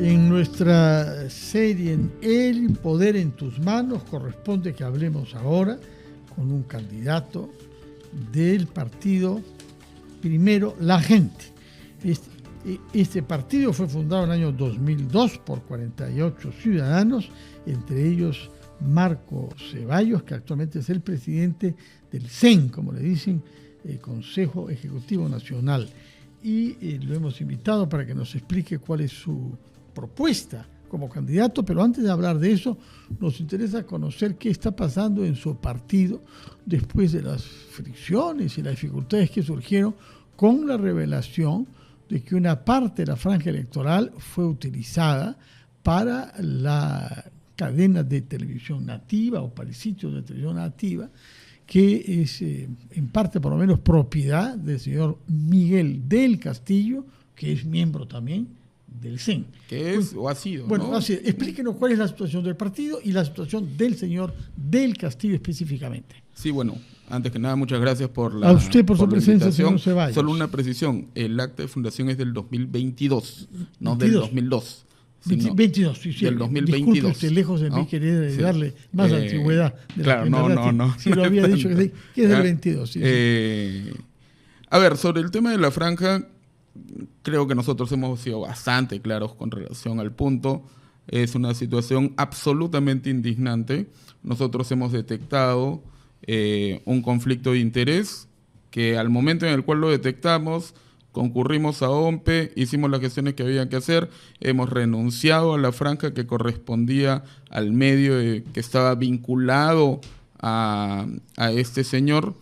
En nuestra serie en El Poder en tus Manos corresponde que hablemos ahora con un candidato del partido Primero la Gente. Este partido fue fundado en el año 2002 por 48 ciudadanos, entre ellos Marco Ceballos, que actualmente es el presidente del CEN, como le dicen, el Consejo Ejecutivo Nacional. Y lo hemos invitado para que nos explique cuál es su propuesta como candidato, pero antes de hablar de eso, nos interesa conocer qué está pasando en su partido después de las fricciones y las dificultades que surgieron con la revelación de que una parte de la franja electoral fue utilizada para la cadena de televisión nativa o para el sitio de televisión nativa, que es en parte por lo menos propiedad del señor Miguel del Castillo, que es miembro también del CEN. ¿Qué es o ha sido? Bueno, ¿no? así, explíquenos cuál es la situación del partido y la situación del señor del Castillo específicamente. Sí, bueno, antes que nada, muchas gracias por la A usted por su presencia, invitación. señor Ceballos. Solo una precisión, el acta de fundación es del 2022, no 22. Del 2002. Sino 22, sí, del 2022. Disculpe usted, lejos de mí, ¿no? querer Sí. darle más antigüedad. De Claro, no. Sí, lo había dicho que es del 22. Sí, A ver, sobre el tema de la franja, creo que nosotros hemos sido bastante claros con relación al punto. Es una situación absolutamente indignante. Nosotros hemos detectado un conflicto de interés que al momento en el cual lo detectamos, concurrimos a OMPE, hicimos las gestiones que había que hacer, hemos renunciado a la franja que correspondía al medio que estaba vinculado a este señor.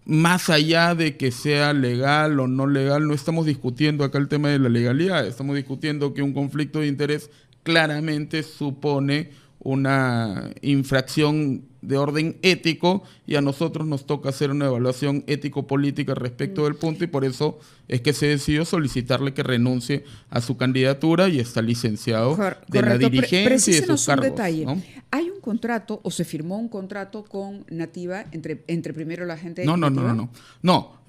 Más allá de que sea legal o no legal, no estamos discutiendo acá el tema de la legalidad, estamos discutiendo que un conflicto de interés claramente supone una infracción de orden ético y a nosotros nos toca hacer una evaluación ético-política respecto del punto y por eso es que se decidió solicitarle que renuncie a su candidatura y está licenciado de la dirigencia y de sus cargos. Un detalle. ¿No? ¿Hay un contrato o se firmó un contrato con Nativa entre Primero la Gente? No.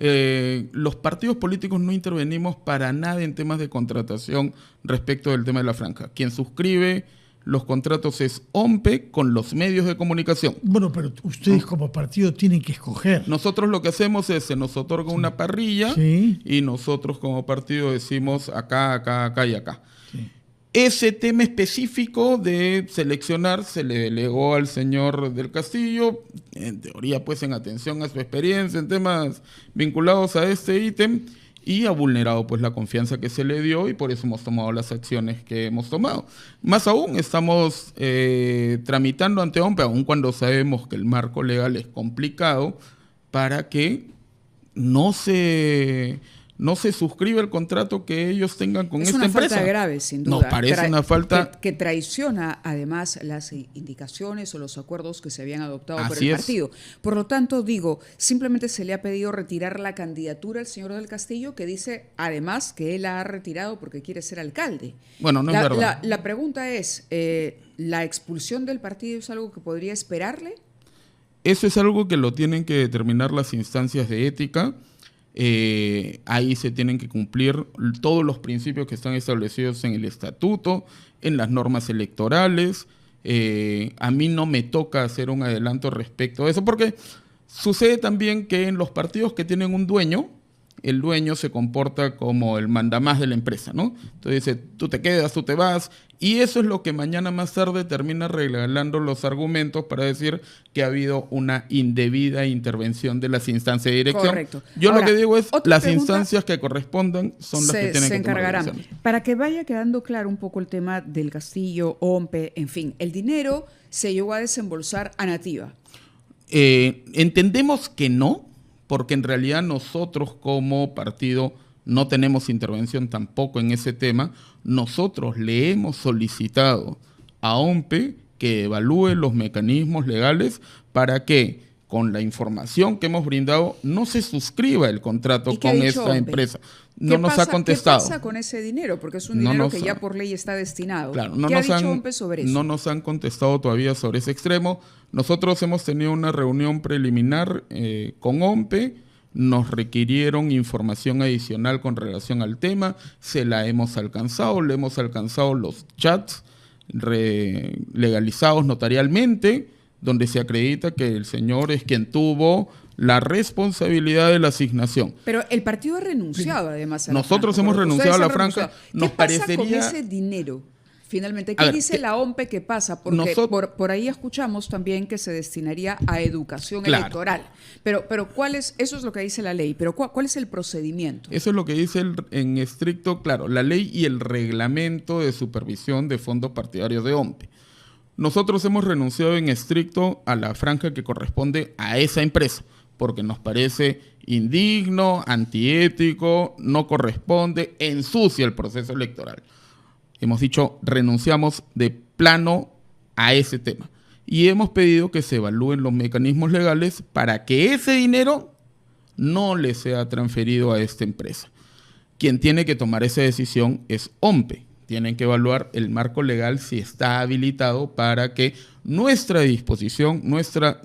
Los partidos políticos no intervenimos para nada en temas de contratación respecto del tema de la franja. Quien suscribe los contratos es OMPE con los medios de comunicación. Bueno, pero ustedes como partido tienen que escoger. Nosotros lo que hacemos es, se nos otorga una parrilla y nosotros como partido decimos acá y acá. Sí. Ese tema específico de seleccionar se le delegó al señor del Castillo, en teoría pues en atención a su experiencia en temas vinculados a este ítem, y ha vulnerado pues la confianza que se le dio y por eso hemos tomado las acciones que hemos tomado. Más aún, estamos tramitando ante OMPE, aun cuando sabemos que el marco legal es complicado, para que no se suscriba el contrato que ellos tengan con esta empresa. Es una falta grave, sin duda. Nos parece una falta que traiciona además las indicaciones o los acuerdos que se habían adoptado por Así el es. partido. Por lo tanto, digo, simplemente se le ha pedido retirar la candidatura al señor del Castillo, que dice además que él la ha retirado porque quiere ser alcalde. Bueno, no es verdad. La pregunta es, ¿la expulsión del partido es algo que podría esperarle? Eso es algo que lo tienen que determinar las instancias de ética. Ahí se tienen que cumplir todos los principios que están establecidos en el estatuto, en las normas electorales. A mí no me toca hacer un adelanto respecto a eso, porque sucede también que en los partidos que tienen un dueño, el dueño se comporta como el mandamás de la empresa, ¿no? Entonces dice, tú te quedas, tú te vas, y eso es lo que mañana más tarde termina regalando los argumentos para decir que ha habido una indebida intervención de las instancias de dirección. Correcto. Yo Ahora, lo que digo es, las pregunta, instancias que correspondan son las que tienen se que tomar encargarán. decisiones. Para que vaya quedando claro un poco el tema del Castillo, OMPE, en fin, el dinero se llegó a desembolsar a Nativa. Entendemos que no, porque en realidad nosotros como partido no tenemos intervención tampoco en ese tema. Nosotros le hemos solicitado a OMPE que evalúe los mecanismos legales para que, con la información que hemos brindado, no se suscriba el contrato con esta empresa. No nos ha contestado. ¿Qué pasa con ese dinero? Porque es un dinero que ya por ley está destinado. Claro, ¿Qué ha dicho OMPE sobre eso? No nos han contestado todavía sobre ese extremo. Nosotros hemos tenido una reunión preliminar con OMPE. nos requirieron información adicional con relación al tema, se la hemos alcanzado, le hemos alcanzado los chats legalizados notarialmente, donde se acredita que el señor es quien tuvo la responsabilidad de la asignación. Pero el partido ha renunciado además a la Nosotros franja. hemos renunciado a la Ustedes han franja. renunciado. Nos ¿Qué pasa parecería... con ese dinero? Finalmente, A ¿qué ver, dice la OMPE que pasa? Porque por ahí escuchamos también que se destinaría a educación electoral. Pero eso es lo que dice la ley, pero ¿cuál es el procedimiento? Eso es lo que dice en estricto, claro, la ley y el reglamento de supervisión de fondos partidarios de OMPE. Nosotros hemos renunciado en estricto a la franja que corresponde a esa empresa, porque nos parece indigno, antiético, no corresponde, ensucia el proceso electoral. Hemos dicho, renunciamos de plano a ese tema. Y hemos pedido que se evalúen los mecanismos legales para que ese dinero no le sea transferido a esta empresa. Quien tiene que tomar esa decisión es OMPE. Tienen que evaluar el marco legal si está habilitado para que nuestra disposición,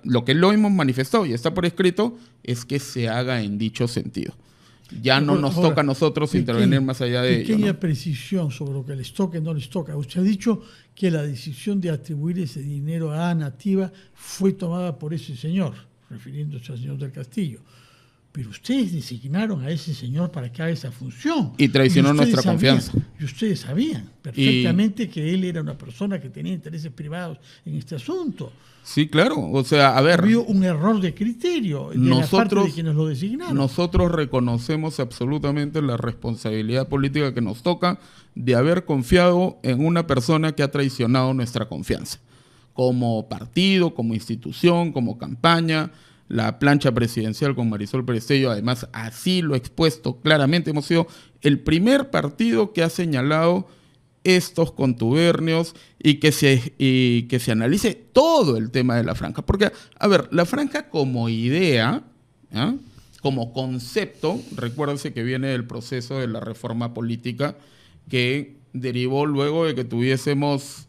lo que lo hemos manifestado y está por escrito, es que se haga en dicho sentido. Ya no nos toca a nosotros intervenir más allá de ello. Pequeña ¿no? precisión sobre lo que les toca y no les toca. Usted ha dicho que la decisión de atribuir ese dinero a Nativa fue tomada por ese señor, refiriéndose al señor del Castillo. Pero ustedes designaron a ese señor para que haga esa función. Y traicionó nuestra confianza. Y ustedes sabían perfectamente que él era una persona que tenía intereses privados en este asunto. Sí, claro. O sea, a ver. Había un error de criterio de la parte de quienes lo designaron. Nosotros reconocemos absolutamente la responsabilidad política que nos toca de haber confiado en una persona que ha traicionado nuestra confianza. Como partido, como institución, como campaña. La plancha presidencial con Marisol Perestello, además, así lo ha expuesto claramente. Hemos sido el primer partido que ha señalado estos contubernios y que se analice todo el tema de la franja. Porque, a ver, la franja como idea, ¿eh? Como concepto, recuérdense que viene del proceso de la reforma política que derivó luego de que tuviésemos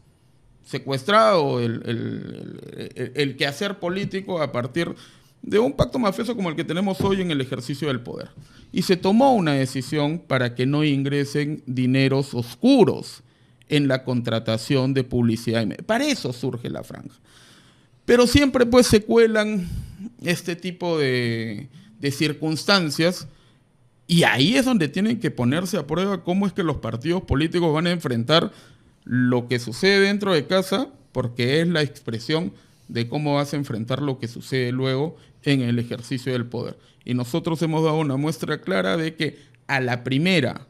secuestrado el quehacer político a partir de un pacto mafioso como el que tenemos hoy en el ejercicio del poder. Y se tomó una decisión para que no ingresen dineros oscuros en la contratación de publicidad. Para eso surge la franja. Pero siempre pues se cuelan este tipo de circunstancias y ahí es donde tienen que ponerse a prueba cómo es que los partidos políticos van a enfrentar lo que sucede dentro de casa, porque es la expresión de cómo vas a enfrentar lo que sucede luego en el ejercicio del poder. Y nosotros hemos dado una muestra clara de que a la primera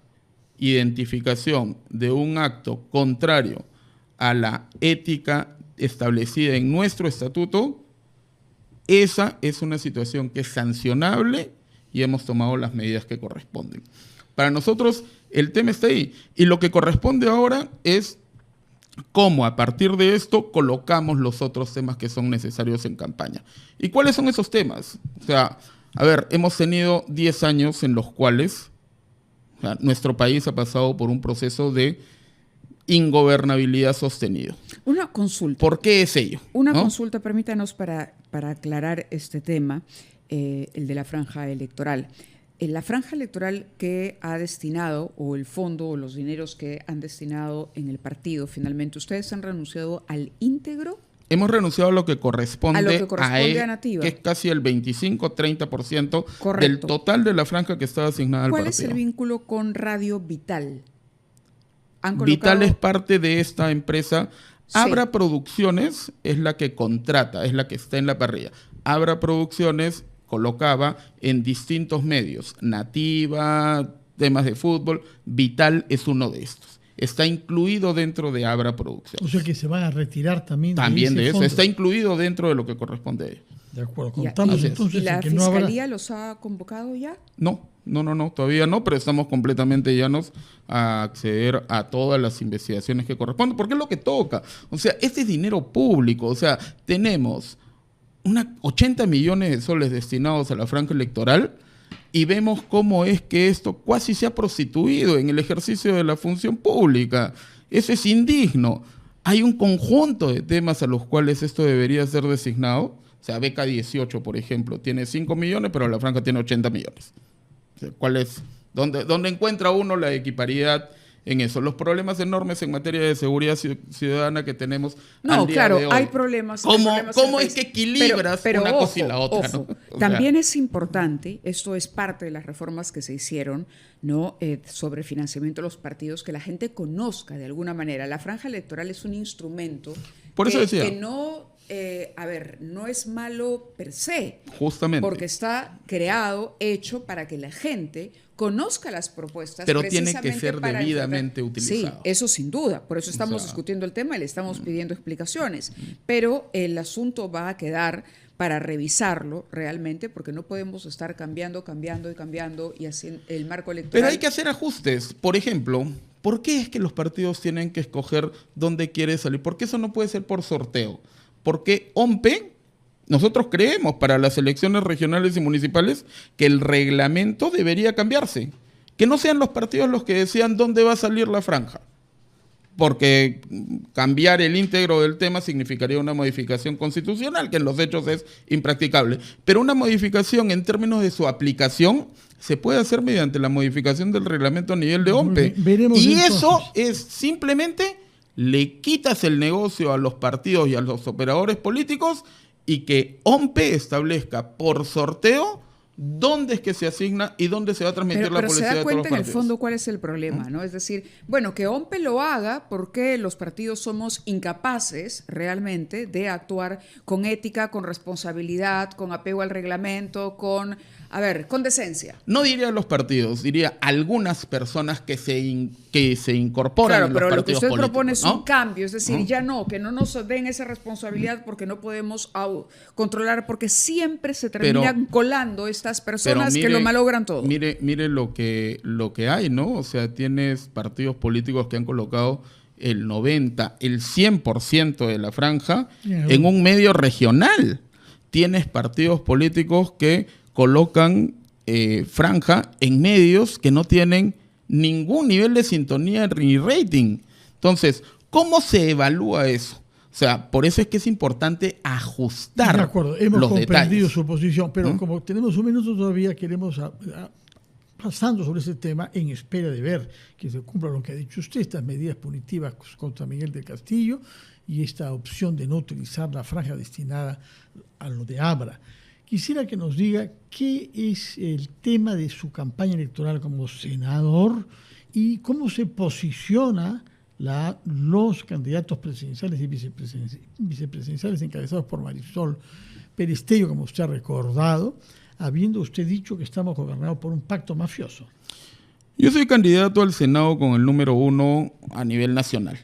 identificación de un acto contrario a la ética establecida en nuestro estatuto, esa es una situación que es sancionable y hemos tomado las medidas que corresponden. Para nosotros el tema está ahí y lo que corresponde ahora es cómo a partir de esto colocamos los otros temas que son necesarios en campaña. ¿Y cuáles son esos temas? O sea, a ver, hemos tenido 10 años en los cuales nuestro país ha pasado por un proceso de ingobernabilidad sostenido. Una consulta. ¿Por qué es ello? Una consulta, permítanos para aclarar este tema, el de la franja electoral. La franja electoral que ha destinado, o el fondo, o los dineros que han destinado en el partido, finalmente, ¿ustedes han renunciado al íntegro? Hemos renunciado a lo que corresponde a Nativa, que es casi el 25-30% del total de la franja que estaba asignada al partido. ¿Cuál es el vínculo con Radio Vital? Vital es parte de esta empresa. Sí. Abra Producciones es la que contrata, es la que está en la parrilla. Abra Producciones colocaba en distintos medios, Nativa, temas de fútbol, Vital es uno de estos. Está incluido dentro de Abra Producciones. O sea que se van a retirar también de eso. Fondo. Está incluido dentro de lo que corresponde a ellos. De acuerdo, contamos entonces. ¿Y la que Fiscalía no habrá... los ha convocado ya? No, todavía no, pero estamos completamente llanos a acceder a todas las investigaciones que corresponden, porque es lo que toca. O sea, este es dinero público, o sea, tenemos 80 millones de soles destinados a la franja electoral y vemos cómo es que esto casi se ha prostituido en el ejercicio de la función pública. Eso es indigno. Hay un conjunto de temas a los cuales esto debería ser O sea, Beca 18, por ejemplo, tiene 5 millones, pero la franja tiene 80 millones. O sea, ¿dónde encuentra uno la equiparidad en eso? Los problemas enormes en materia de seguridad ciudadana que tenemos al día de hoy. Hay problemas. ¿Cómo es que equilibras una cosa y la otra? Ojo, ¿no? También es importante, esto es parte de las reformas que se hicieron, ¿no? Sobre financiamiento de los partidos, que la gente conozca de alguna manera. La franja electoral es un instrumento Por eso decía. que no... no es malo per se. Justamente. Porque está hecho para que la gente conozca las propuestas. Pero tiene que ser debidamente utilizado. Sí, eso sin duda. Por eso estamos discutiendo el tema y le estamos pidiendo explicaciones. Pero el asunto va a quedar para revisarlo realmente, porque no podemos estar cambiando y así el marco electoral. Pero hay que hacer ajustes. Por ejemplo, ¿por qué es que los partidos tienen que escoger dónde quiere salir? ¿Por qué eso no puede ser por sorteo? Porque OMPE, nosotros creemos para las elecciones regionales y municipales que el reglamento debería cambiarse. Que no sean los partidos los que decían dónde va a salir la franja. Porque cambiar el íntegro del tema significaría una modificación constitucional, que en los hechos es impracticable. Pero una modificación en términos de su aplicación se puede hacer mediante la modificación del reglamento a nivel de OMPE. Y eso es simplemente... le quitas el negocio a los partidos y a los operadores políticos y que OMPE establezca por sorteo dónde es que se asigna y dónde se va a transmitir la publicidad de todos los partidos. Pero se da cuenta en el fondo cuál es el problema, ¿no? Es decir, bueno, que OMPE lo haga porque los partidos somos incapaces realmente de actuar con ética, con responsabilidad, con apego al reglamento, con decencia. No diría los partidos, diría algunas personas que se incorporan en los partidos políticos. Claro, pero lo que usted propone es un cambio, es decir, que no nos den esa responsabilidad porque no podemos controlar, porque siempre se terminan colando estas personas que lo malogran todo. Mire lo que hay, ¿no? O sea, tienes partidos políticos que han colocado el 90, el 100% de la franja en un medio regional. Tienes partidos políticos que colocan franja en medios que no tienen ningún nivel de sintonía ni rating. Entonces, ¿cómo se evalúa eso? O sea, por eso es que es importante ajustar los detalles. De acuerdo, hemos comprendido su posición, pero como tenemos un minuto todavía, queremos pasando sobre ese tema en espera de ver que se cumpla lo que ha dicho usted, estas medidas punitivas contra Miguel del Castillo y esta opción de no utilizar la franja destinada a lo de Abra. Quisiera que nos diga qué es el tema de su campaña electoral como senador y cómo se posiciona los candidatos presidenciales y vicepresidenciales encabezados por Marisol Perestello, como usted ha recordado, habiendo usted dicho que estamos gobernados por un pacto mafioso. Yo soy candidato al Senado con el número 1 a nivel nacional.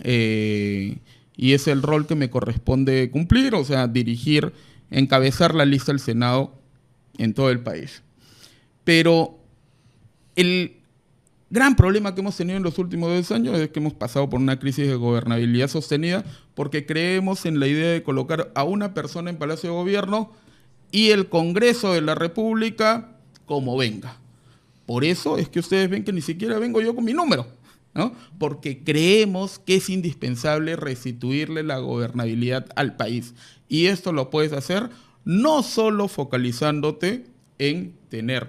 Y es el rol que me corresponde cumplir, o sea, encabezar la lista del Senado en todo el país. Pero el gran problema que hemos tenido en los últimos 2 años es que hemos pasado por una crisis de gobernabilidad sostenida porque creemos en la idea de colocar a una persona en Palacio de Gobierno y el Congreso de la República como venga. Por eso es que ustedes ven que ni siquiera vengo yo con mi número, ¿no? Porque creemos que es indispensable restituirle la gobernabilidad al país. Y esto lo puedes hacer no solo focalizándote en tener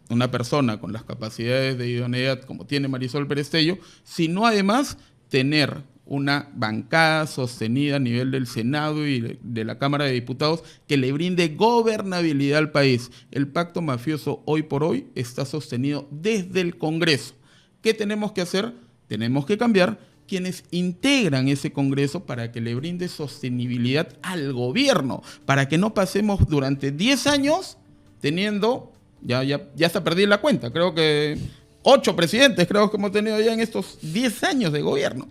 una persona con las capacidades de idoneidad como tiene Marisol Perestello, sino además tener una bancada sostenida a nivel del Senado y de la Cámara de Diputados que le brinde gobernabilidad al país. El pacto mafioso hoy por hoy está sostenido desde el Congreso. ¿Qué tenemos que hacer? Tenemos que cambiar quienes integran ese Congreso para que le brinde sostenibilidad al gobierno, para que no pasemos durante 10 años teniendo, ya hasta perdí la cuenta, creo que 8 presidentes creo que hemos tenido ya en estos 10 años de gobierno.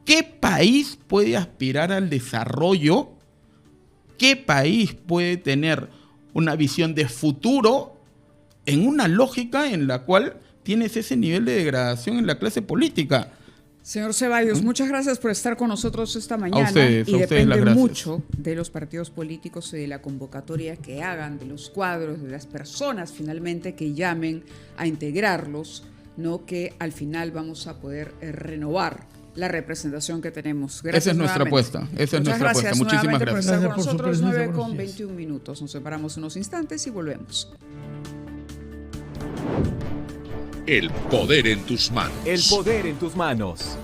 ¿Qué país puede aspirar al desarrollo? ¿Qué país puede tener una visión de futuro en una lógica en la cual tienes ese nivel de degradación en la clase política? Señor Ceballos, muchas gracias por estar con nosotros esta mañana. A ustedes depende mucho de los partidos políticos y de la convocatoria que hagan, de los cuadros, de las personas finalmente que llamen a integrarlos, ¿no? Que al final vamos a poder renovar la representación que tenemos. Gracias. Esa es nuestra nuevamente. apuesta. Esa es Muchas nuestra apuesta. Muchísimas nuevamente por gracias. estar Gracias con por su nosotros. presencia, 9:21 minutos. Nos separamos unos instantes y volvemos. El poder en tus manos. El poder en tus manos.